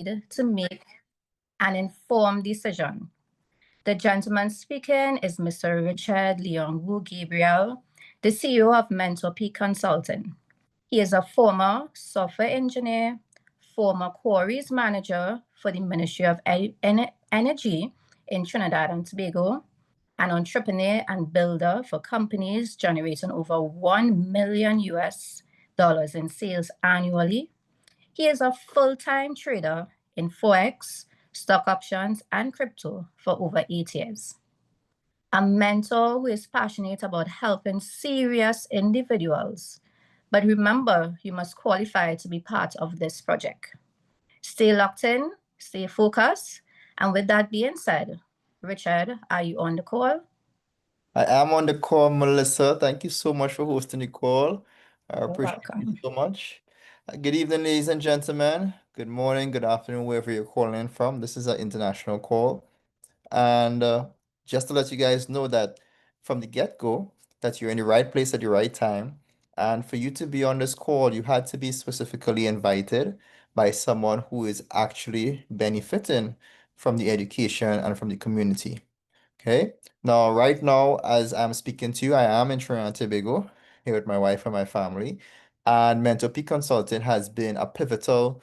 to make an informed decision. The gentleman speaking is Mr. Richard Leon Wu Gabriel, the CEO of Mentor P Consulting. He is a former software engineer, former quarries manager for the Ministry of Energy in Trinidad and Tobago, an entrepreneur and builder for companies generating over $1 million in sales annually. He is a full-time trader in Forex, stock options, and crypto for over 8 years. A mentor who is passionate about helping serious individuals. But remember, you must qualify to be part of this project. Stay locked in, stay focused. And with that being said, Richard, are you on the call? I am on the call, Melissa. Thank you so much for hosting the call. I You're appreciate welcome. it so much. Good evening, ladies and gentlemen. Good morning, good afternoon, wherever you're calling in from. This is an international call. And just to let you guys know that from the get-go, that you're in the right place at the right time. And for you to be on this call, you had to be specifically invited by someone who is actually benefiting from the education and from the community. Okay. Now, right now, as I'm speaking to you, I am in Trinidad and Tobago here with my wife and my family. And Mentor P Consulting has been a pivotal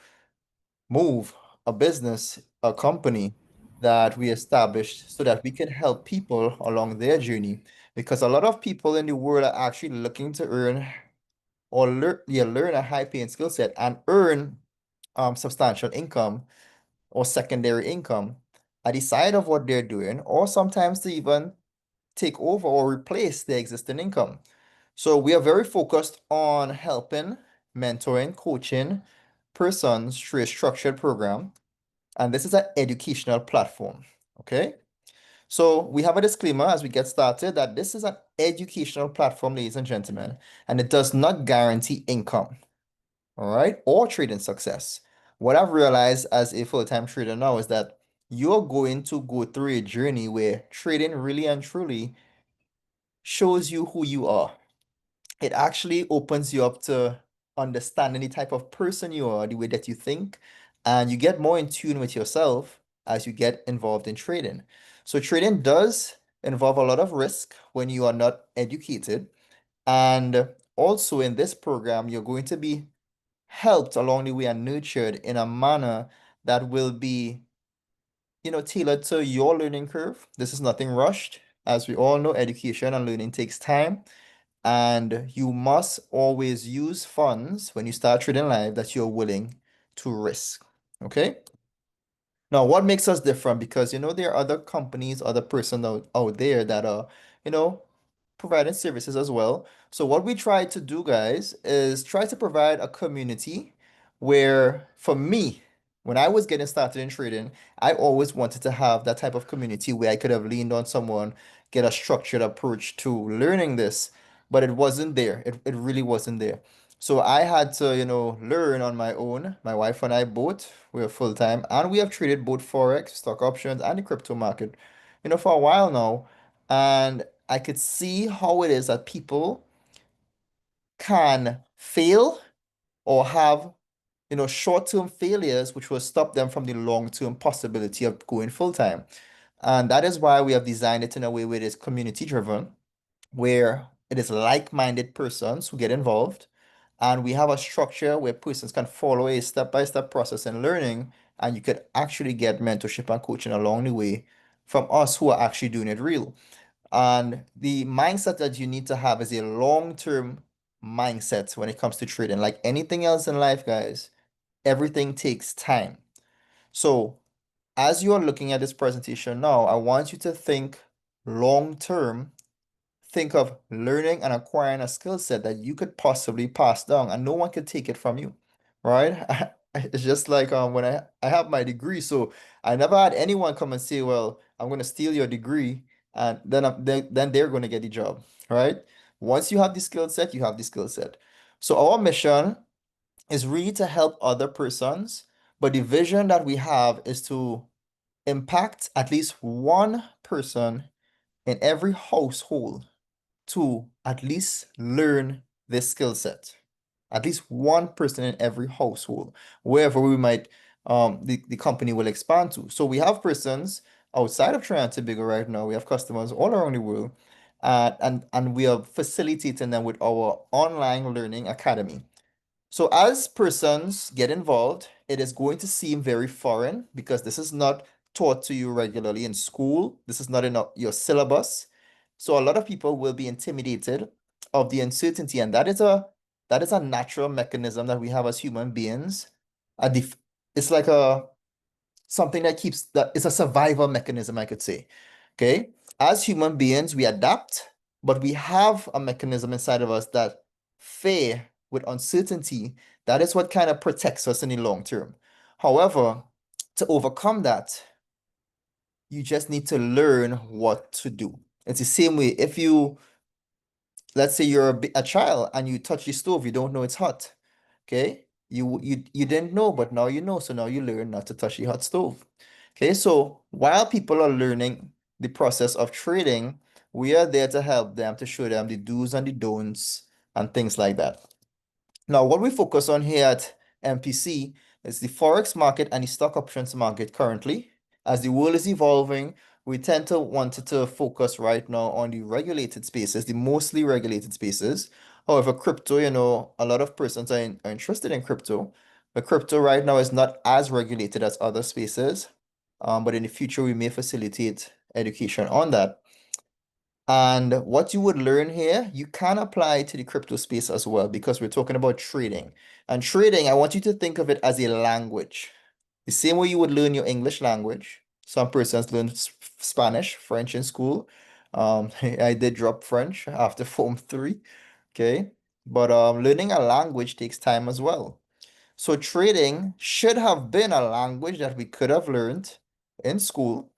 move, a business, a company that we established so that we can help people along their journey. Because a lot of people in the world are actually looking to earn or learn a high-paying skill set and earn substantial income or secondary income at the side of what they're doing, or sometimes to even take over or replace their existing income. So we are very focused on helping, mentoring, coaching persons through a structured program. And this is an educational platform. Okay. So we have a disclaimer as we get started that this is an educational platform, ladies and gentlemen, and it does not guarantee income, all right, or trading success. What I've realized as a full-time trader now is that you're going to go through a journey where trading really and truly shows you who you are. It actually opens you up to understanding the type of person you are, the way that you think, and you get more in tune with yourself as you get involved in trading. So trading does involve a lot of risk when you are not educated. And also in this program, you're going to be helped along the way and nurtured in a manner that will be, tailored to your learning curve. This is nothing rushed. As we all know, education and learning takes time. And you must always use funds when you start trading live that you're willing to risk. Okay. Now, what makes us different? Because, there are other companies, other persons out there that are, you know, providing services as well. So what we try to do, guys, is try to provide a community where, for me, when I was getting started in trading, I always wanted to have that type of community where I could have leaned on someone, get a structured approach to learning this, but it wasn't there. It really wasn't there. So I had to, learn on my own. My wife and I both, we're full-time, and we have traded both Forex, stock options, and the crypto market, for a while now. And I could see how it is that people can fail or have, short-term failures, which will stop them from the long-term possibility of going full-time. And that is why we have designed it in a way where it is community-driven, where it is like-minded persons who get involved. And we have a structure where persons can follow a step-by-step process in learning, and you could actually get mentorship and coaching along the way from us who are actually doing it real. And the mindset that you need to have is a long-term mindset when it comes to trading. Like anything else in life, guys, everything takes time. So as you are looking at this presentation now, I want you to think long-term. Think of learning and acquiring a skill set that you could possibly pass down and no one could take it from you, right? It's just like when I have my degree, so I never had anyone come and say, well, I'm going to steal your degree and then they're going to get the job, right? Once you have the skill set, you have the skill set. So our mission is really to help other persons, but the vision that we have is to impact at least one person in every household to at least learn this skill set. At least one person in every household, wherever we might the company will expand to. So we have persons outside of Trinidad and Tobago right now. We have customers all around the world, and we are facilitating them with our online learning academy. So as persons get involved, it is going to seem very foreign because this is not taught to you regularly in school. This is not in your syllabus. So a lot of people will be intimidated of the uncertainty, and that is a natural mechanism that we have as human beings. It's like something that keeps that it's a survival mechanism, I could say. Okay. As human beings, we adapt, but we have a mechanism inside of us that fear with uncertainty, that is what kind of protects us in the long term. However, to overcome that, you just need to learn what to do. It's the same way if you, let's say you're a child and you touch the stove, you don't know it's hot. Okay? You didn't know, but now you know. So now you learn not to touch the hot stove. Okay, so while people are learning the process of trading, we are there to help them, to show them the do's and the don'ts and things like that. Now, what we focus on here at MPC is the Forex market and the stock options market currently. As the world is evolving, we tend to want to focus right now on the regulated spaces, the mostly regulated spaces. However, crypto, a lot of persons are interested in crypto, but crypto right now is not as regulated as other spaces. But in the future, we may facilitate education on that. And what you would learn here, you can apply to the crypto space as well because we're talking about trading. And trading, I want you to think of it as a language. The same way you would learn your English language. Some persons learn Spanish, French in school. I did drop French after Form 3, okay? But learning a language takes time as well. So trading should have been a language that we could have learned in school,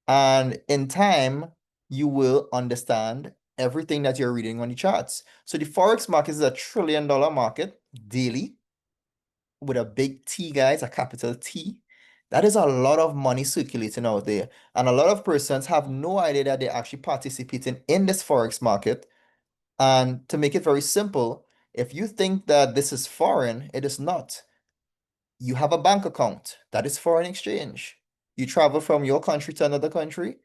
and in time, you will understand everything that you're reading on the charts. So the Forex market is a $1 trillion market daily with a big T, guys, a capital T. That is a lot of money circulating out there. And a lot of persons have no idea that they're actually participating in this Forex market. And to make it very simple, if you think that this is foreign, it is not. You have a bank account, that is foreign exchange. You travel from your country to another country,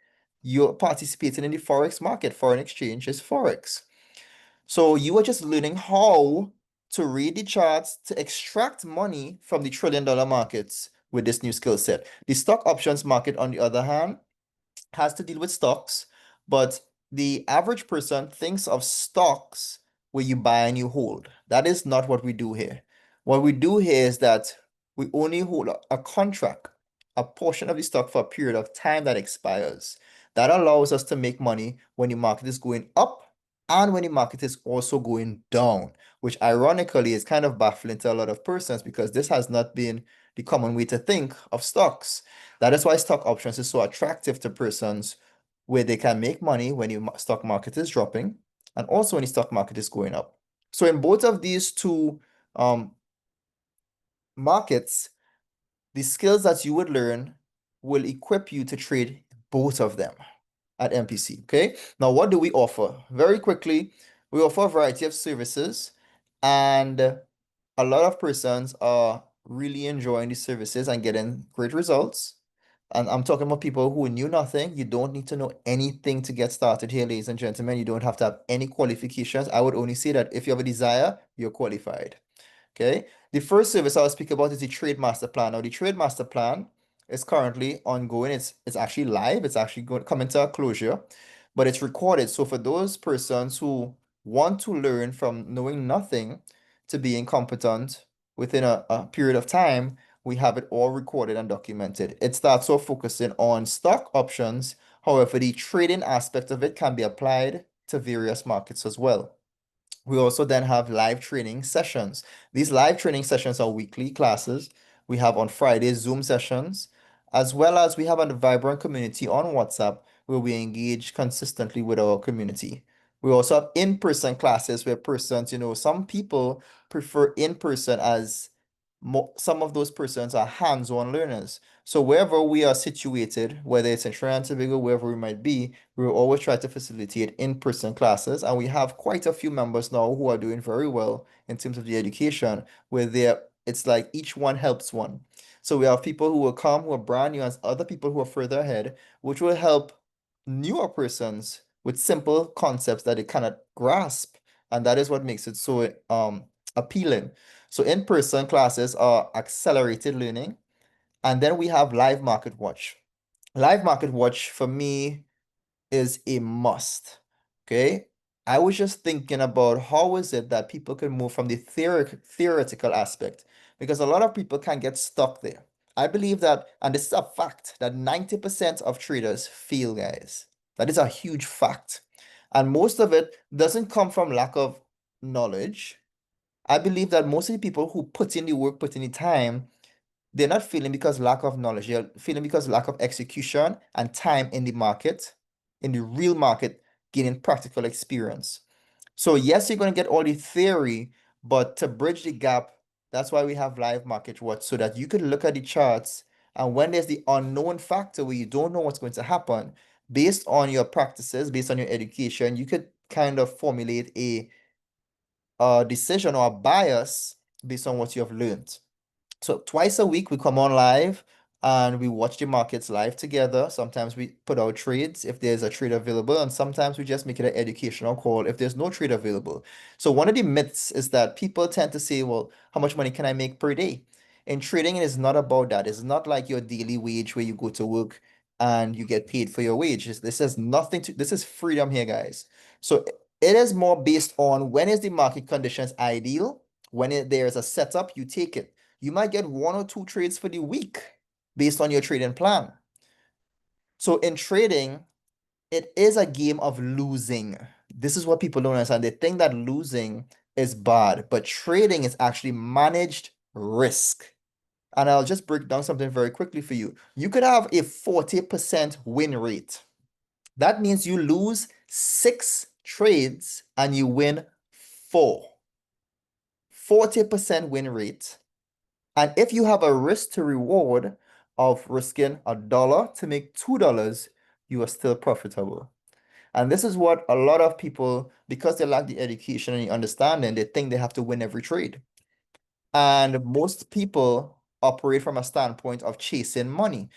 you're participating in the Forex market. Foreign exchange is Forex. So you are just learning how to read the charts to extract money from the $1 trillion markets with this new skill set. The stock options market, on the other hand, has to deal with stocks, but the average person thinks of stocks where you buy and you hold. That is not what we do here. What we do here is that we only hold a contract, a portion of the stock for a period of time that expires. That allows us to make money when the market is going up and when the market is also going down, which ironically is kind of baffling to a lot of persons because this has not been the common way to think of stocks. That is why stock options is so attractive to persons where they can make money when the stock market is dropping and also when the stock market is going up. So in both of these two markets, the skills that you would learn will equip you to trade both of them at MPC. Okay. Now, what do we offer? Very quickly, we offer a variety of services, and a lot of persons are really enjoying these services and getting great results. And I'm talking about people who knew nothing. You don't need to know anything to get started here, ladies and gentlemen. You don't have to have any qualifications. I would only say that if you have a desire, you're qualified. Okay. The first service I'll speak about is the Trade Master Plan. Now, the Trade Master Plan is currently ongoing. It's actually live. It's actually going to come into a closure, but it's recorded. So for those persons who want to learn from knowing nothing to being competent within a period of time, we have it all recorded and documented. It starts off focusing on stock options. However, the trading aspect of it can be applied to various markets as well. We also then have live training sessions. These live training sessions are weekly classes. We have on Fridays Zoom sessions, as well as we have a vibrant community on WhatsApp where we engage consistently with our community. We also have in-person classes where persons, some people prefer in-person as some of those persons are hands-on learners. So wherever we are situated, whether it's in Trinidad and Tobago, wherever we might be, we will always try to facilitate in-person classes. And we have quite a few members now who are doing very well in terms of the education, where it's like each one helps one. So we have people who will come who are brand new and other people who are further ahead, which will help newer persons with simple concepts that they cannot grasp. And that is what makes it so appealing. So in-person classes are accelerated learning. And then we have live market watch. Live market watch for me is a must. Okay. I was just thinking about how is it that people can move from the theoretical aspect, because a lot of people can get stuck there. I believe that, and this is a fact, that 90% of traders fail, guys. That is a huge fact. And most of it doesn't come from lack of knowledge. I believe that most of the people who put in the work, put in the time, they're not feeling because lack of knowledge. They're feeling because lack of execution and time in the market, in the real market, gaining practical experience. So yes, you're going to get all the theory, but to bridge the gap, that's why we have live market watch, so that you could look at the charts, and when there's the unknown factor where you don't know what's going to happen, based on your practices, based on your education, you could kind of formulate a decision or a bias based on what you have learned. So twice a week we come on live and we watch the markets live together. Sometimes we put out trades if there's a trade available, and sometimes we just make it an educational call if there's no trade available. So one of the myths is that people tend to say, well, how much money can I make per day? In trading, it is not about that. It's not like your daily wage where you go to work and you get paid for your wages. This has nothing to, this is freedom here, guys. So it is more based on when is the market conditions ideal. When there's a setup, you take it. You might get 1 or 2 trades for the week based on your trading plan. So in trading, it is a game of losing. This is what people don't understand. They think that losing is bad, but trading is actually managed risk. And I'll just break down something very quickly for you. You could have a 40% win rate. That means you lose 6 trades and you win 4. 40% win rate. And if you have a risk to reward of risking $1 to make $2, you are still profitable. And this is what a lot of people, because they lack the education and the understanding, they think they have to win every trade. And most people operate from a standpoint of chasing money.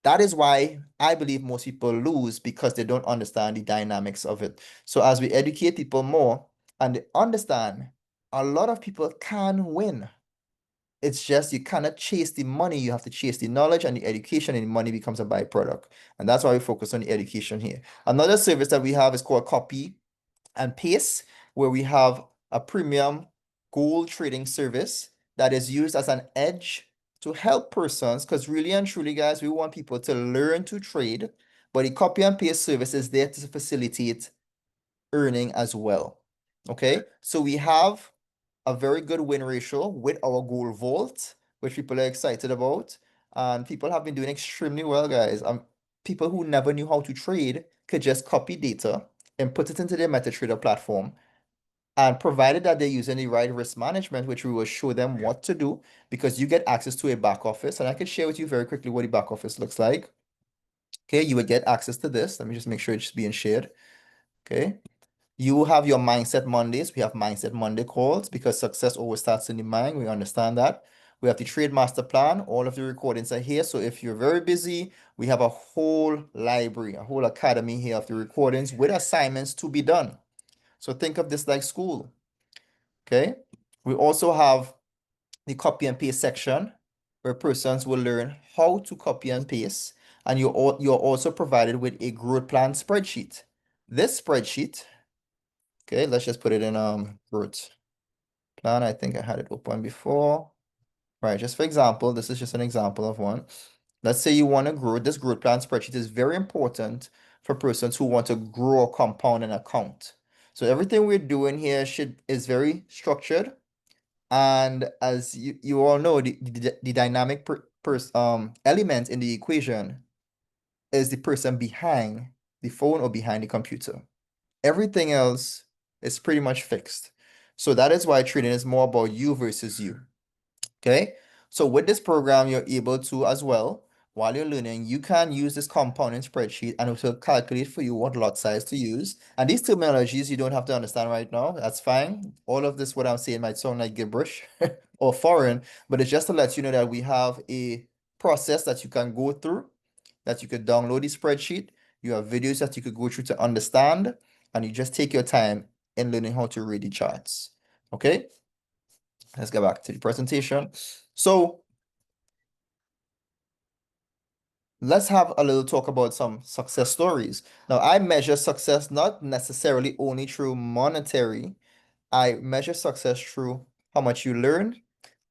That is why I believe most people lose, because they don't understand the dynamics of it. So as we educate people more and they understand, a lot of people can win. It's just you cannot chase the money. You have to chase the knowledge and the education, and the money becomes a byproduct. And that's why we focus on the education here. Another service that we have is called Copy and Paste, where we have a premium gold trading service that is used as an edge to help persons, because really and truly, guys, we want people to learn to trade, but the copy and paste service is there to facilitate earning as well. Okay, so we have a very good win ratio with our gold vault, which people are excited about. And people have been doing extremely well, guys. People who never knew how to trade could just copy data and put it into their MetaTrader platform. And provided that they're using the right risk management, which we will show them what to do, because you get access to a back office. And I can share with you very quickly what the back office looks like. Okay, you would get access to this. Let me just make sure it's being shared. Okay. You have your Mindset Mondays. We have Mindset Monday calls because success always starts in the mind. We understand that. We have the Trade Master Plan. All of the recordings are here. So if you're very busy, we have a whole library, a whole academy here of the recordings with assignments to be done. So think of this like school. Okay. We also have the copy and paste section where persons will learn how to copy and paste. And you're also provided with a growth plan spreadsheet. This spreadsheet, okay, let's just put it in growth plan. I think I had it open before. Right, just for example, this is just an example of one. Let's say you want to grow. This growth plan spreadsheet is very important for persons who want to grow or compound an account. So everything we're doing here is very structured. And as you all know, the dynamic element in the equation is the person behind the phone or behind the computer. Everything else is pretty much fixed. So that is why trading is more about you versus you. Okay. So with this program, you're able to as well while you're learning, you can use this compounding spreadsheet and it will calculate for you what lot size to use. And these terminologies you don't have to understand right now. That's fine. All of this, what I'm saying, might sound like gibberish or foreign, but it's just to let you know that we have a process that you can go through, that you could download the spreadsheet. You have videos that you could go through to understand, and you just take your time in learning how to read the charts. Okay, let's get back to the presentation. So let's have a little talk about some success stories. Now, I measure success not necessarily only through monetary. I measure success through how much you learn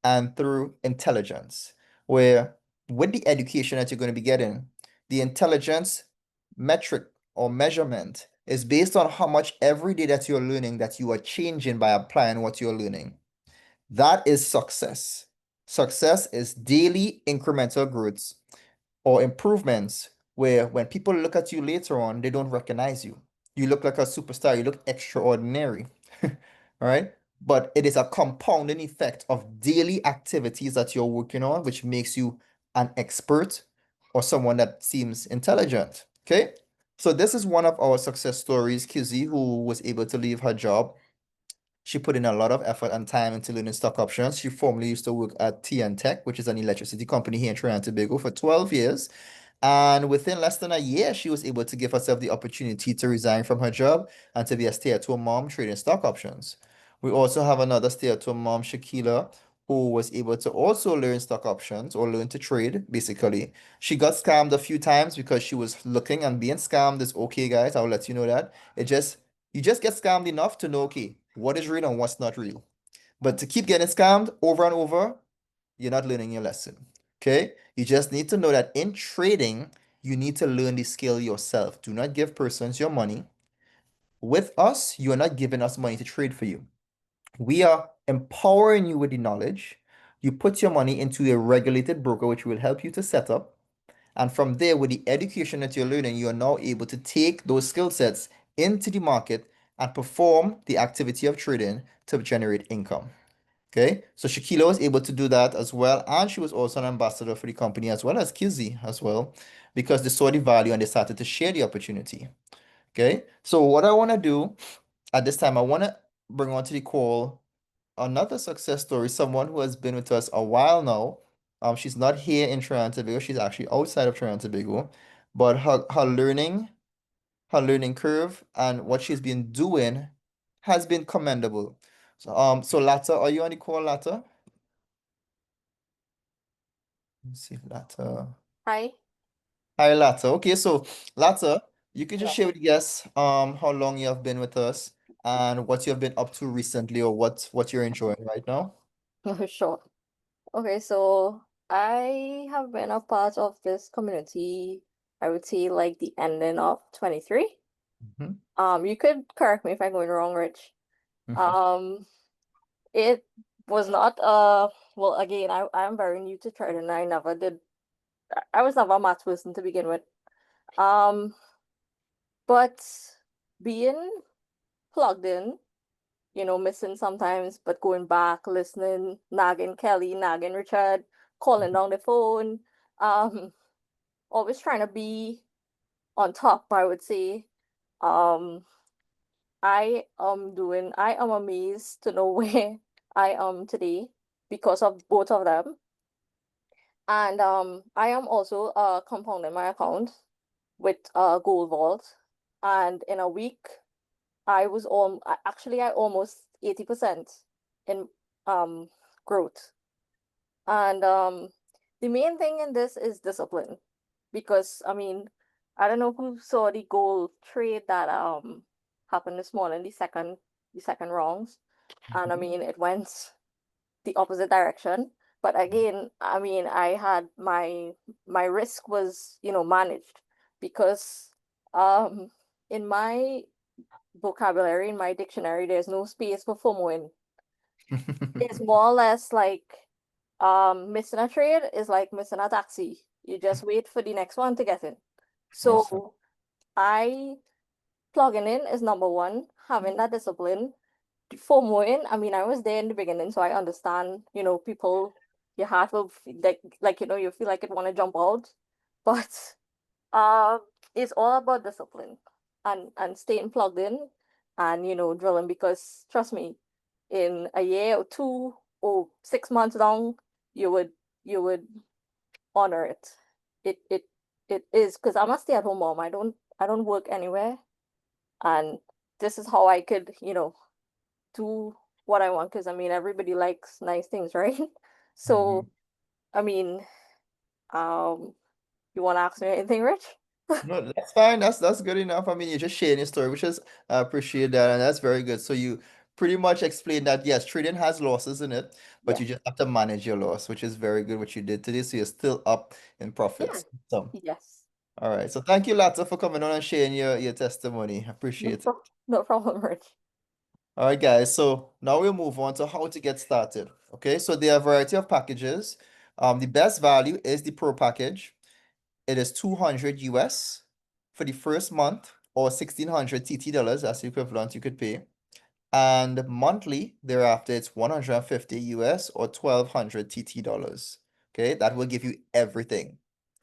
and through intelligence, where with the education that you're going to be getting, the intelligence metric or measurement is based on how much every day that you're learning that you are changing by applying what you're learning. That is success. Success is daily incremental growth or improvements where when people look at you later on, they don't recognize you. You look like a superstar, you look extraordinary. All right. But it is a compounding effect of daily activities that you're working on, which makes you an expert or someone that seems intelligent. Okay. So this is one of our success stories, Kizzy, who was able to leave her job. She put in a lot of effort and time into learning stock options. She formerly used to work at TN Tech, which is an electricity company here in Trinidad and Tobago, for 12 years. And within less than a year, she was able to give herself the opportunity to resign from her job and to be a stay-at-home mom trading stock options. We also have another stay-at-home mom, Shakila, who was able to also learn stock options or learn to trade, basically. She got scammed a few times because she was looking, and being scammed is okay, guys. I'll let you know that. You just get scammed enough to know, okay, what is real and what's not real. But to keep getting scammed over and over, you're not learning your lesson. Okay? You just need to know that in trading, you need to learn the skill yourself. Do not give persons your money. With us, you are not giving us money to trade for you. We are empowering you with the knowledge. You put your money into a regulated broker, which will help you to set up. And from there, with the education that you're learning, you are now able to take those skill sets into the market and perform the activity of trading to generate income. Okay, so Shakila was able to do that as well, and she was also an ambassador for the company as well as Kizzy as well, because they saw the value and they started to share the opportunity. Okay, so what I want to do at this time, I want to bring onto the call another success story, someone who has been with us a while now. She's not here in Trinidad and Tobago, she's actually outside of Trinidad and Tobago, but her learning curve and what she's been doing has been commendable. So Lata, are you on the call, Lata? Let's see, Lata. Hi. Hi, Lata. Okay, so Lata, you can just Yeah. share with the guests how long you have been with us and what you have been up to recently or what you're enjoying right now. Sure. Okay, so I have been a part of this community, I would say like the ending of 23. Mhm. You could correct me if I'm going wrong, Rich. Mhm. Um, it was not well again, I am very new to trading. I was never a math person to begin with. Um, but being plugged in, missing sometimes, but going back, listening, nagging Kelly, nagging Richard, calling down the phone, um, always trying to be on top, I would say. Um, I am amazed to know where I am today because of both of them. And I am also compounding my account with Gold Vault. And in a week, I almost 80% in um growth. And the main thing in this is discipline. Because I mean, I don't know who saw the gold trade that happened this morning, the second rounds. And I Mhm. mean it went the opposite direction. But again, I mean I had my risk was, managed because um in my vocabulary, in my dictionary, there's no space for FOMOing. It's more or less like missing a trade is like missing a taxi. You just wait for the next one to get in. Awesome. So I plugging in is number one, having that discipline. FOMOing, I mean, I was there in the beginning, so I understand, people, your heart will like, you feel like it want to jump out. But it's all about discipline and staying plugged in and drilling, because trust me, in a year or 2 or 6 months down, you would honor it. It is, because I'm a stay-at-home mom. I don't work anywhere, and this is how I could, do what I want, because I mean everybody likes nice things, right? So I mean, you want to ask me anything, Rich? No, that's fine. That's good enough. I mean, you're just sharing your story, which is I appreciate that, and that's very good. So you pretty much explained that yes, trading has losses in it, but Yes. you just have to manage your loss, which is very good what you did today. So you're still up in Yeah. profits. So Yes. all right. So thank you, Lata, for coming on and sharing your testimony. I No, appreciate it. no problem, Rich. All right, guys. So now we'll move on to how to get started. Okay, so there are a variety of packages. The best value is the Pro package. It is 200 US for the first month, or 1600 TT dollars. That's the equivalent you could pay. And monthly thereafter, it's 150 US or 1200 TT dollars. Okay, that will give you everything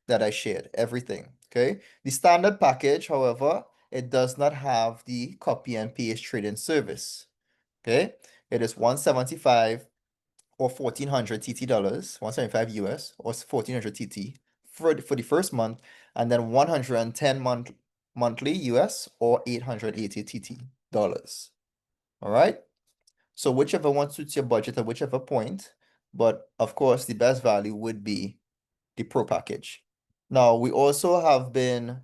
that I shared, everything. Okay, the standard package, however, it does not have the copy and paste trading service. Okay, it is 175 or 1400 TT dollars, 175 US or 1400 TT for the first month, and then 110 monthly US or 880 TT dollars. All right. So whichever one suits your budget at whichever point, but of course the best value would be the Pro package. Now we also have been,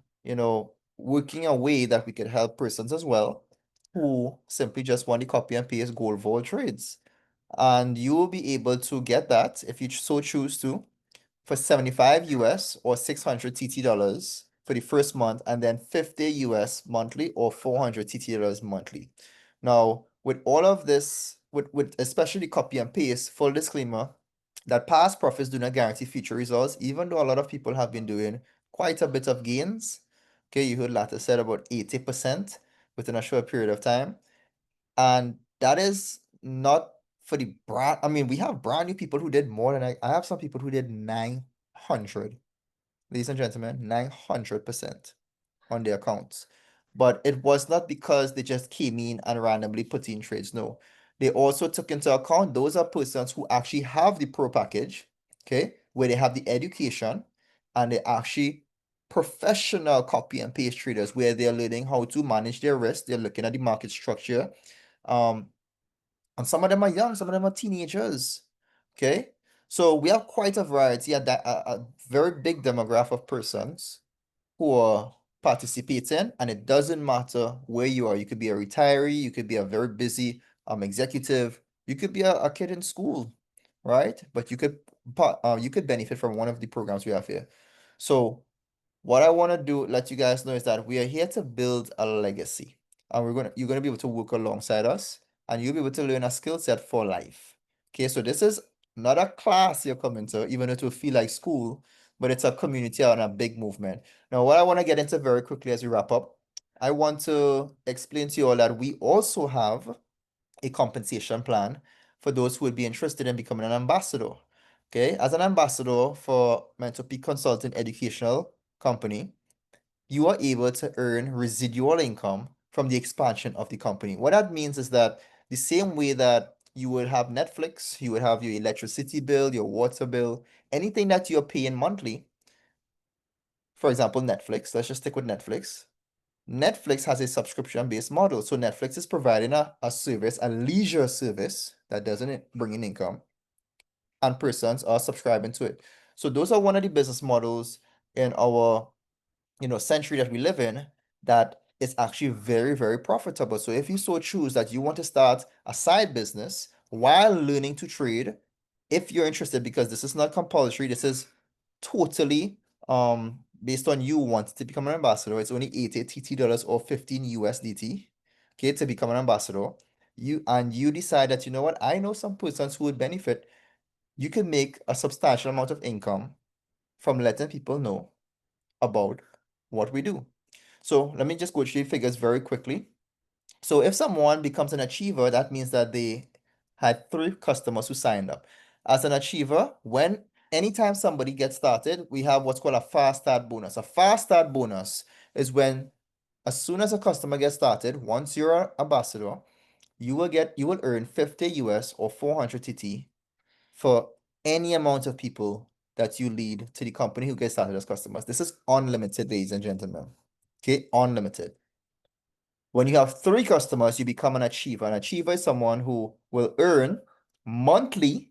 working a way that we could help persons as well who simply just want the copy and paste gold vault trades. And you will be able to get that if you so choose to for 75 US or 600 TT dollars for the first month, and then 50 US monthly or 400 TT dollars monthly. Now, with all of this, with especially copy and paste, full disclaimer that past profits do not guarantee future results, even though a lot of people have been doing quite a bit of gains. Okay, you heard Latta said about 80% within a short period of time. And that is not for the brand. I mean, we have brand new people who did more than I have some people who did 900, ladies and gentlemen, 900% on their accounts. But it was not because they just came in and randomly put in trades. No, they also took into account those are persons who actually have the Pro package, okay, where they have the education and they actually professional copy and paste traders where they're learning how to manage their risk. They're looking at the market structure. Um, and some of them are young, some of them are teenagers. Okay. So we have quite a variety, a very big demographic of persons who are participating, and it doesn't matter where you are. You could be a retiree, you could be a very busy executive, you could be a kid in school, right? But you could benefit from one of the programs we have here. So what I want to do, let you guys know, is that we are here to build a legacy. And you're gonna be able to work alongside us, and you'll be able to learn a skill set for life. Okay, so this is not a class you're coming to, even though it will feel like school, but it's a community and a big movement. Now, what I want to get into very quickly as we wrap up, I want to explain to you all that we also have a compensation plan for those who would be interested in becoming an ambassador. Okay, as an ambassador for Mental Peak Consulting Educational Company, you are able to earn residual income from the expansion of the company. What that means is that the same way that you would have Netflix, you would have your electricity bill, your water bill, anything that you're paying monthly. For example, Netflix, let's just stick with Netflix. Netflix has a subscription-based model. So Netflix is providing a service, a leisure service that doesn't bring in income, and persons are subscribing to it. So those are one of the business models in our century that we live in that is actually very, very profitable. So if you so choose that you want to start a side business while learning to trade, if you're interested, because this is not compulsory, this is totally based on you want to become an ambassador. It's only 80 TT dollars or 15 USDT, okay, to become an ambassador. You decide that, you know what, I know some persons who would benefit. You can make a substantial amount of income from letting people know about what we do. So let me just go through the figures very quickly. So if someone becomes an achiever, that means that they had 3 customers who signed up. As an achiever, when anytime somebody gets started, we have what's called a fast start bonus. A fast start bonus is when, as soon as a customer gets started, once you're an ambassador, you will earn 50 US or 400 TT for any amount of people that you lead to the company who get started as customers. This is unlimited, ladies and gentlemen. Okay, unlimited. When you have 3 customers, you become an achiever. An achiever is someone who will earn monthly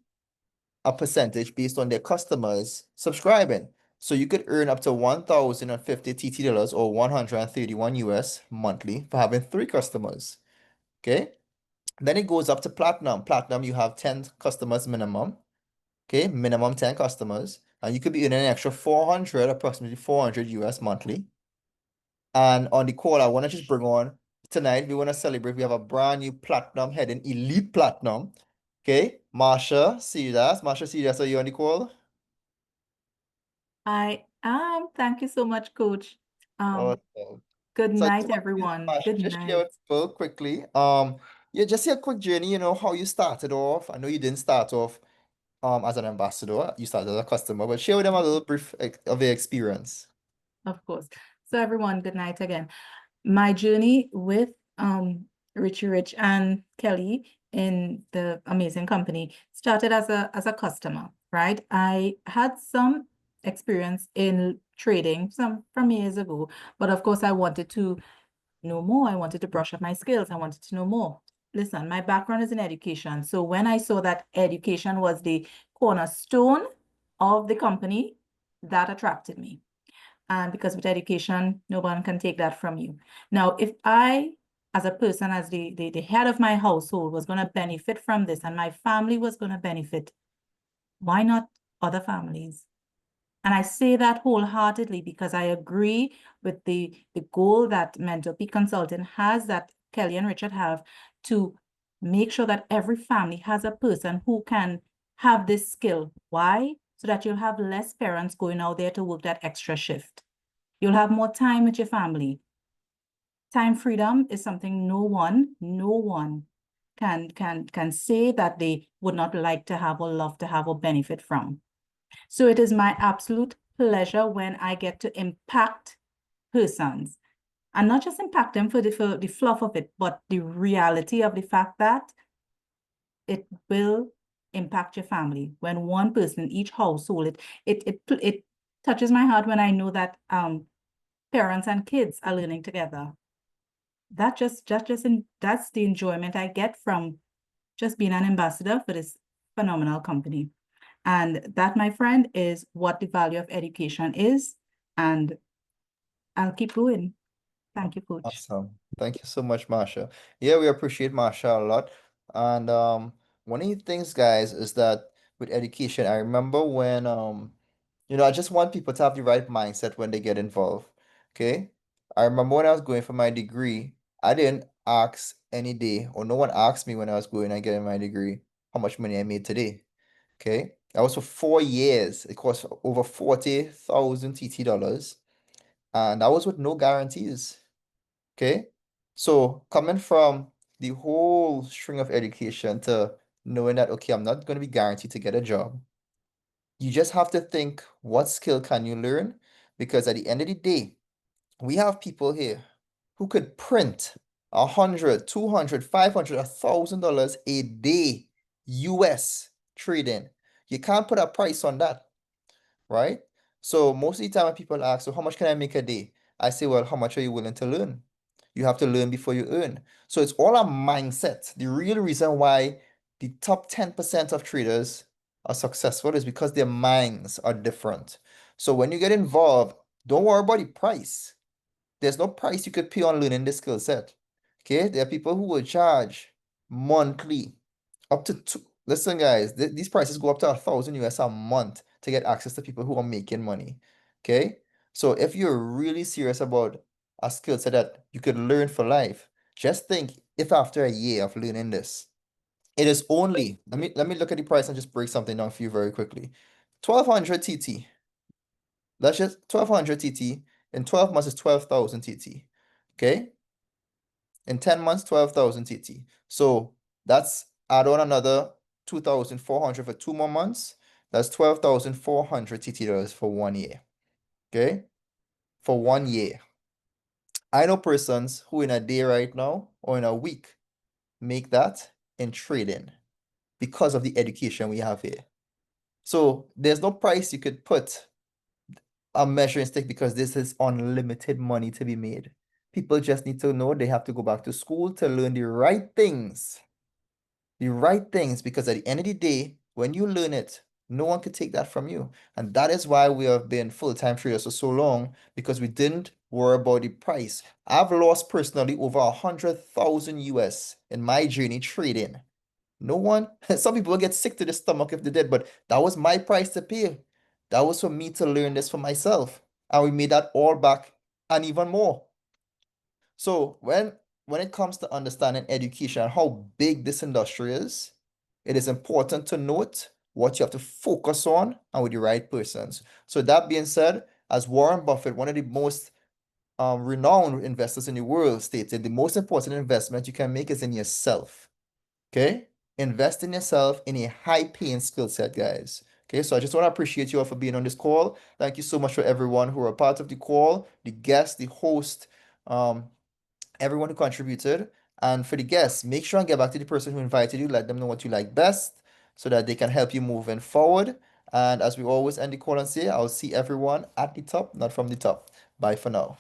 a percentage based on their customers subscribing. So you could earn up to 1,050 TT dollars or 131 US monthly for having 3 customers. Okay. Then it goes up to platinum. Platinum, you have 10 customers minimum. Okay, minimum 10 customers. And you could be earning an extra 400, approximately 400 US monthly. And on the call, I want to just bring on tonight, we want to celebrate. We have a brand new platinum heading, elite platinum. Okay, Marsha, see you there. Marsha, see you there. So you on the call? I am. Thank you so much, Coach. Awesome. Good So I night, just want you, everyone. Marsha, Good just share night. with people quickly. Yeah, just a quick journey, how you started off. I know you didn't start off as an ambassador, you started as a customer, but share with them a little brief of your experience. Of course. So everyone, good night again. My journey with Richie Rich and Kelly in the amazing company started as a customer, right? I had some experience in trading some from years ago, but of course I wanted to know more. I wanted to brush up my skills. I wanted to know more. Listen, my background is in education. So when I saw that education was the cornerstone of the company, that attracted me. And because with education, no one can take that from you. Now, if I, as a person, as the head of my household, was going to benefit from this and my family was going to benefit, why not other families? And I say that wholeheartedly because I agree with the goal that Mental Peak Consulting has, that Kelly and Richard have, to make sure that every family has a person who can have this skill. Why? So that you'll have less parents going out there to work that extra shift. You'll have more time with your family. Time freedom is something no one can say that they would not like to have or love to have or benefit from. So it is my absolute pleasure when I get to impact persons, and not just impact them for the fluff of it, but the reality of the fact that it will impact your family. When one person in each household, it touches my heart when I know that parents and kids are learning together. That's the enjoyment I get from just being an ambassador for this phenomenal company. And that, my friend, is what the value of education is. And I'll keep going. Thank you, Coach. Awesome. Thank you so much, Marsha. Yeah, we appreciate Marsha a lot. And one of the things, guys, is that with education, I remember when I just want people to have the right mindset when they get involved. Okay. I remember when I was going for my degree, I didn't ask any day, or no one asked me when I was going and getting my degree, how much money I made today. Okay. That was for 4 years. It cost over 40,000 TT dollars. And that was with no guarantees. Okay. So coming from the whole string of education to knowing that, okay, I'm not going to be guaranteed to get a job. You just have to think, what skill can you learn? Because at the end of the day, we have people here who could print 100, 200, 500, $1,000 a day US trading. You can't put a price on that, right? So most of the time when people ask, so how much can I make a day? I say, well, how much are you willing to learn? You have to learn before you earn. So it's all a mindset. The real reason why the top 10% of traders are successful is because their minds are different. So when you get involved, don't worry about the price. There's no price you could pay on learning this skill set. Okay, there are people who will charge monthly up to two. Listen, guys, these prices go up to 1,000 US a month to get access to people who are making money. Okay, so if you're really serious about a skill set that you could learn for life, just think if after a year of learning this, it is only, let me look at the price and just break something down for you very quickly. 1,200 TT. That's just 1,200 TT. In 12 months, it's 12,000 TT. Okay? In 10 months, 12,000 TT. So that's add on another 2,400 for 2 more months. That's $12,400 TT dollars for 1 year. Okay? For 1 year. I know persons who in a day right now or in a week make that in trading because of the education we have here. So there's no price you could put a measuring stick because this is unlimited money to be made. People just need to know they have to go back to school to learn the right things. The right things, because at the end of the day, when you learn it, no one could take that from you. And that is why we have been full-time traders for so long, because we didn't worry about the price. I've lost personally over 100,000 US in my journey trading. No one, some people get sick to the stomach if they did, but that was my price to pay. That was for me to learn this for myself. And we made that all back and even more. So when it comes to understanding education and how big this industry is, it is important to note what you have to focus on and with the right persons. So that being said, as Warren Buffett, one of the most renowned investors in the world, stated, the most important investment you can make is in yourself. Okay? Invest in yourself in a high-paying skill set, guys. Okay, so I just want to appreciate you all for being on this call. Thank you so much for everyone who are a part of the call, the guest, the host, everyone who contributed. And for the guests, make sure and get back to the person who invited you. Let them know what you like best so that they can help you moving forward. And as we always end the call and say, I'll see everyone at the top, not from the top. Bye for now.